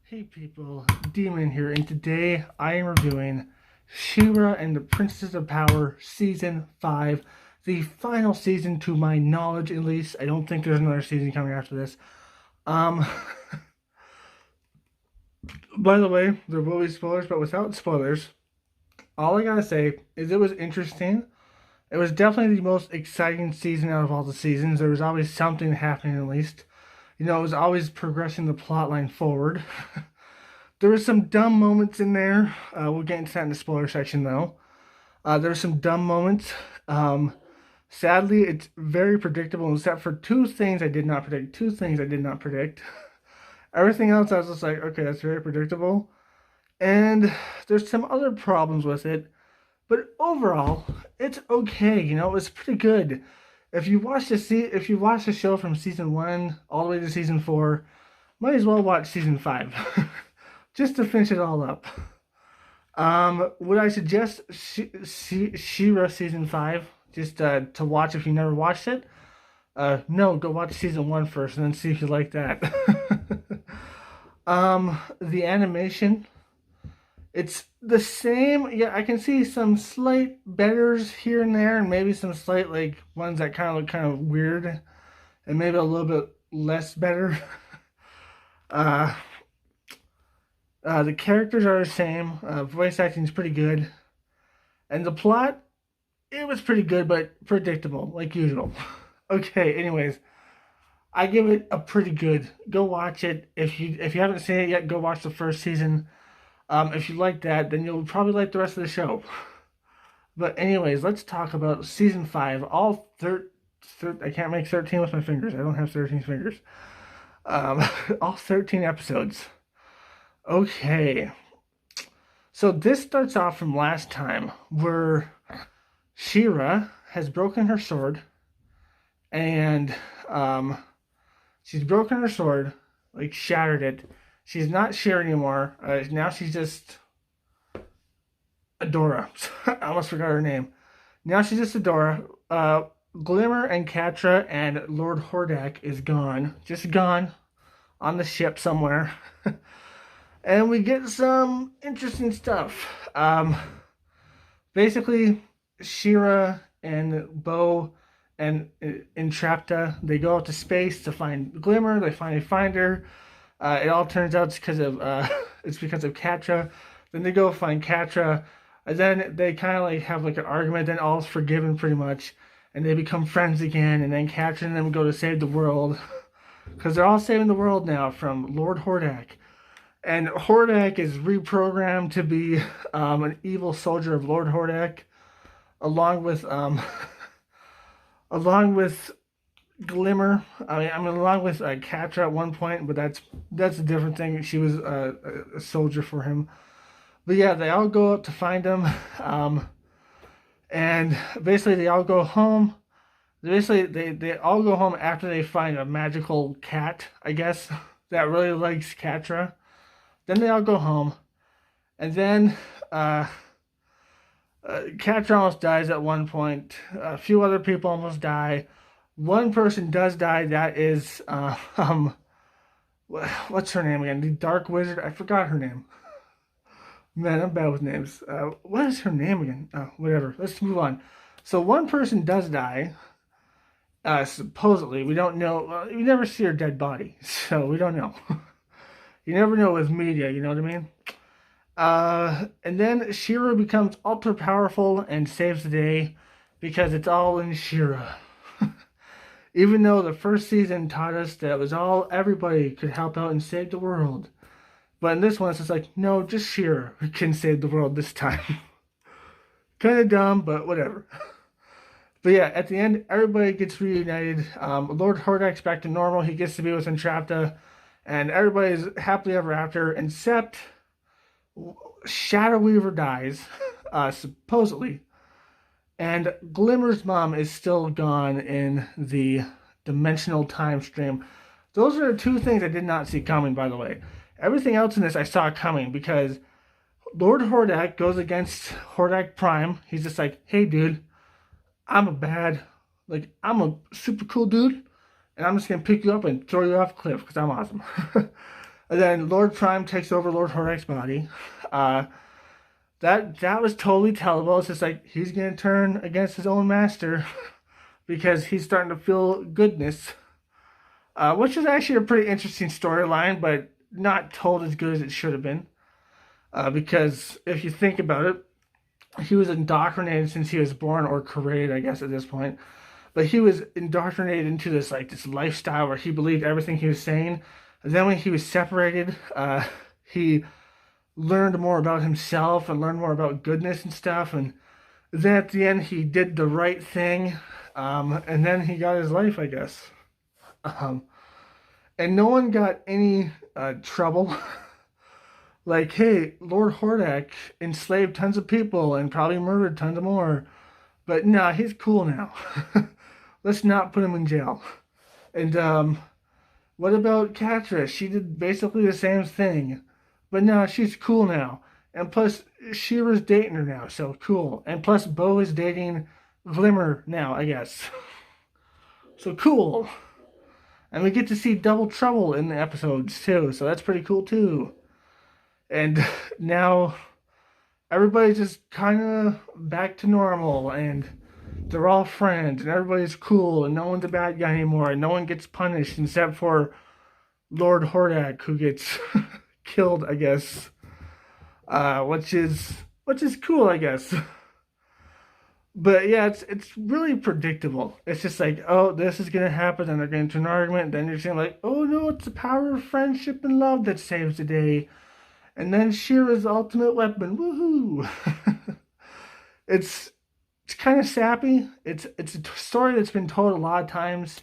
Hey people, Demon here, and today I am reviewing She-Ra and the Princess of Power Season 5, the final season to my knowledge at least. I don't think there's another season coming after this. Um, by the way, there will be spoilers, but without spoilers, all I gotta say is it was interesting. It was definitely the most exciting season out of all the seasons. There was always something happening at least. It was always progressing the plot line forward. There were some dumb moments in there. We'll get into that in the spoiler section, though. There were some dumb moments. Sadly, it's very predictable, except for two things I did not predict. Two things I did not predict. Everything else, I was just like, okay, that's very predictable. And there's some other problems with it, but overall, it's okay. It was pretty good. If you watch the show from season 1 all the way to season 4, might as well watch season 5, just to finish it all up. Would I suggest She-Ra season 5 just to watch if you never watched it? No, go watch season 1 first and then see if you like that. The animation, it's the same. Yeah, I can see some slight betters here and there, and maybe some slight ones that kind of look kind of weird, and maybe a little bit less better. Uh, the characters are the same. Voice acting is pretty good, and the plot, it was pretty good but predictable, like usual. Okay, anyways, I give it a pretty good. Go watch it if you haven't seen it yet. Go watch the first season. If you like that, then you'll probably like the rest of the show. But anyways, let's talk about season 5. I can't make 13 with my fingers. I don't have 13 fingers. All 13 episodes. Okay. So this starts off from last time where She-Ra has broken her sword, and she's broken her sword, like shattered it. She's not She-Ra anymore. Now she's just Adora. I almost forgot her name. Now she's just Adora. Glimmer and Catra and Lord Hordak is gone. Just gone on the ship somewhere. And we get some interesting stuff. Basically, She-Ra and Bow and Entrapta, they go out to space to find Glimmer. They finally find her. It all turns out it's because of Catra. Then they go find Catra, and then they kind of have an argument. Then all's forgiven pretty much, and they become friends again. And then Catra and them go to save the world because they're all saving the world now from Lord Hordak. And Hordak is reprogrammed to be an evil soldier of Lord Hordak, along with along with Glimmer. Along with Catra at one point, but that's a different thing. She was a soldier for him. But yeah, they all go up to find him, and basically they all go home. They all go home after they find a magical cat, I guess, that really likes Catra. Then they all go home, and then Catra almost dies at one point. A few other people almost die. One person does die. That is what's her name again? The Dark Wizard. I forgot her name. Man, I'm bad with names. What is her name again? Oh, whatever. Let's move on. So one person does die. Supposedly, we don't know. We never see her dead body, so we don't know. You never know with media. You know what I mean? And then She-Ra becomes ultra powerful and saves the day because it's all in She-Ra. Even though the first season taught us that it was all everybody could help out and save the world. But in this one, it's just like, no, just She-Ra can save the world this time. Kind of dumb, but whatever. But yeah, at the end, everybody gets reunited. Lord Hordak's back to normal. He gets to be with Entrapta. And everybody's happily ever after, except Shadow Weaver dies, supposedly. And Glimmer's mom is still gone in the dimensional time stream. Those are the two things I did not see coming, by the way. Everything else in this I saw coming because Lord Hordak goes against Hordak Prime. He's just like, hey, dude, I'm a super cool dude, and I'm just going to pick you up and throw you off a cliff because I'm awesome. And then Lord Prime takes over Lord Hordak's body. Uh, that was totally tellable. It's just like he's gonna turn against his own master because he's starting to feel goodness, which is actually a pretty interesting storyline, but not told as good as it should have been. Because if you think about it, he was indoctrinated since he was born or created, I guess, at this point. But he was indoctrinated into this lifestyle where he believed everything he was saying. And then when he was separated, he learned more about himself and learned more about goodness and stuff. And then at the end, he did the right thing, and then he got his life, I guess. Um, and no one got any trouble. Like, hey, Lord Hordak enslaved tons of people and probably murdered tons of more. But nah, he's cool now. Let's not put him in jail. And what about Catra? She did basically the same thing. But no, she's cool now. And plus, She-Ra's dating her now, so cool. And plus, Bow is dating Glimmer now, I guess. So cool. And we get to see Double Trouble in the episodes too, so that's pretty cool too. And now everybody's just kind of back to normal, and they're all friends, and everybody's cool, and no one's a bad guy anymore, and no one gets punished except for Lord Hordak, who gets killed, I guess, which is cool, I guess. But yeah, it's really predictable. It's just like, oh, this is gonna happen, and they're gonna into an argument. Then you're saying like, oh no, it's the power of friendship and love that saves the day. And then She-Ra's ultimate weapon, woohoo! it's it's kind of sappy. It's a story that's been told a lot of times,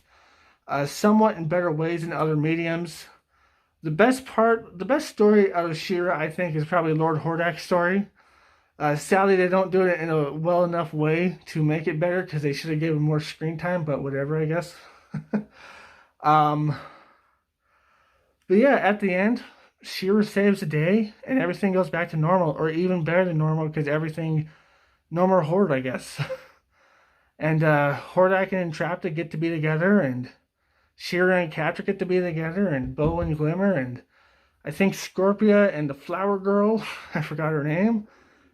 somewhat in better ways than other mediums. The best story out of She-Ra, I think, is probably Lord Hordak's story. Sadly, they don't do it in a well enough way to make it better because they should have given more screen time, but whatever, I guess. um, but yeah, at the end, She-Ra saves the day and everything goes back to normal, or even better than normal because everything, no more Horde, I guess. And Hordak and Entrapta get to be together, and She-Ra and Catra get to be together, and Bow and Glimmer, and I think Scorpia and the Flower Girl, I forgot her name,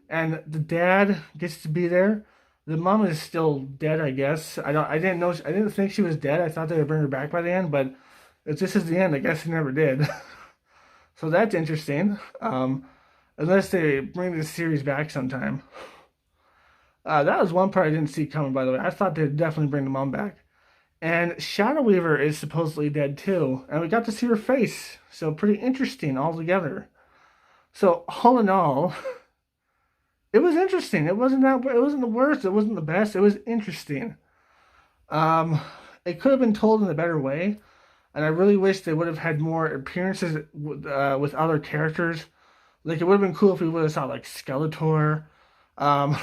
and the dad gets to be there. The mom is still dead, I guess. I didn't think she was dead. I thought they would bring her back by the end, but if this is the end, I guess they never did. So that's interesting. Unless they bring this series back sometime. That was one part I didn't see coming, by the way. I thought they'd definitely bring the mom back. And Shadow Weaver is supposedly dead too, and we got to see her face. So pretty interesting altogether. So all in all, it was interesting. It wasn't the worst. It wasn't the best. It was interesting. Um, it could have been told in a better way, and I really wish they would have had more appearances with other characters. Like it would have been cool if we would have saw like Skeletor. Um,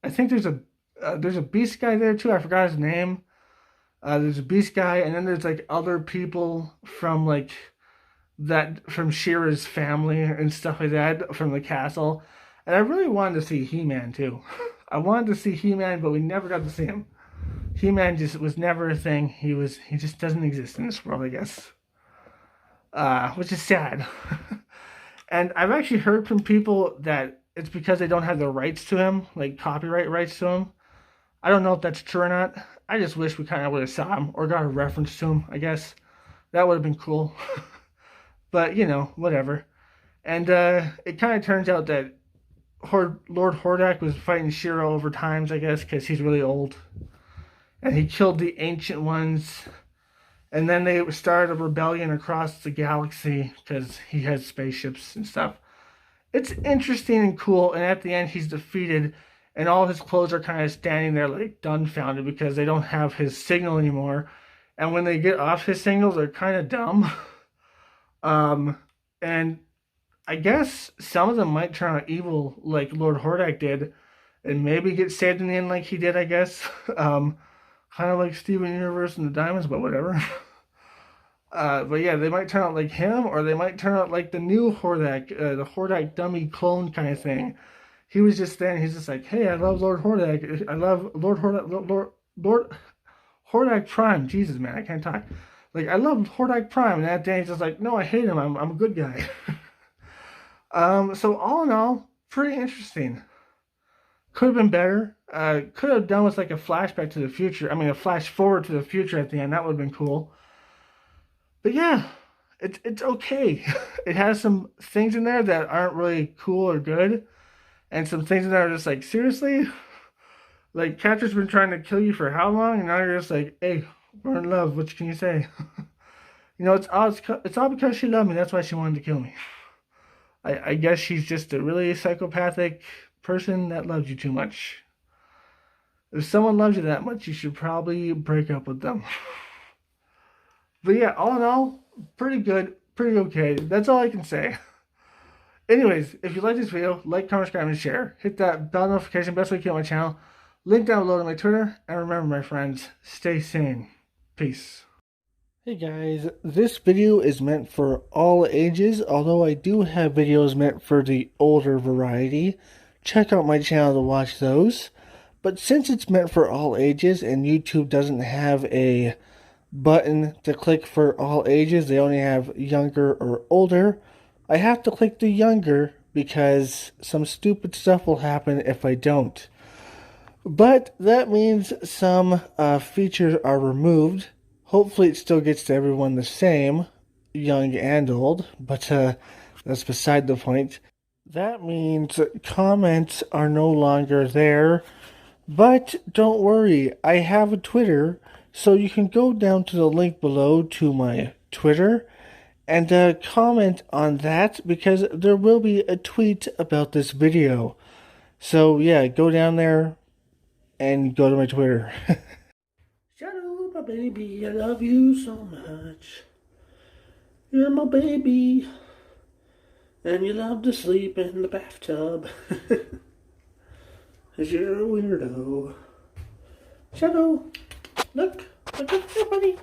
I think there's a Beast guy there too. I forgot his name. There's a Beast guy, and then there's like other people from like that from She-Ra's family and stuff like that from the castle. And I really wanted to see He-Man too. I wanted to see He-Man, but we never got to see him. He-Man just was never a thing. He just doesn't exist in this world, I guess. Which is sad. And I've actually heard from people that it's because they don't have the rights to him, like copyright rights to him. I don't know if that's true or not. I just wish we kind of would have saw him or got a reference to him, I guess. That would have been cool. But, whatever. And it kind of turns out that Lord Hordak was fighting She-Ra over times, I guess, because he's really old. And he killed the Ancient Ones. And then they started a rebellion across the galaxy because he has spaceships and stuff. It's interesting and cool, and at the end he's defeated, and all his clothes are kind of standing there like dumbfounded because they don't have his signal anymore. And when they get off his signal, they're kind of dumb. And I guess some of them might turn out evil like Lord Hordak did, and maybe get saved in the end like he did, I guess. Kind of like Steven Universe and the Diamonds, but whatever. But yeah, they might turn out like him, or they might turn out like the new Hordak, the Hordak dummy clone kind of thing. He was just there, and he's just like, hey, I love Lord Hordak. I love Lord Hordak, Lord Hordak Prime. Jesus, man, I can't talk. Like, I love Hordak Prime, and that Danny's just like, no, I hate him. I'm a good guy. So all in all, pretty interesting. Could have been better. Could have done with like a flashback to the future. I mean, a flash forward to the future at the end. That would have been cool. But yeah, it's okay. It has some things in there that aren't really cool or good, and some things in there are just like, seriously, like Catcher's been trying to kill you for how long, and now you're just like, hey, we're in love. What can you say? It's all because she loved me. That's why she wanted to kill me. I guess she's just a really psychopathic person that loves you too much. If someone loves you that much, you should probably break up with them. But yeah, all in all, pretty good, pretty okay. That's all I can say. Anyways, if you like this video, like, comment, subscribe, and share. Hit that bell notification, best way to keep my channel. Link down below to my Twitter. And remember, my friends, stay sane. Peace. Hey guys, this video is meant for all ages, although I do have videos meant for the older variety. Check out my channel to watch those. But since it's meant for all ages and YouTube doesn't have a button to click for all ages, they only have younger or older, I have to click the younger because some stupid stuff will happen if I don't. But that means some features are removed. Hopefully it still gets to everyone the same, young and old, but that's beside the point. That means comments are no longer there, but don't worry, I have a Twitter, so you can go down to the link below to my Twitter and comment on that, because there will be a tweet about this video. So yeah, go down there and go to my Twitter. Shadow, my baby, I love you so much. You're my baby, and you love to sleep in the bathtub. 'Cause you're a weirdo. Shadow, look at your buddy.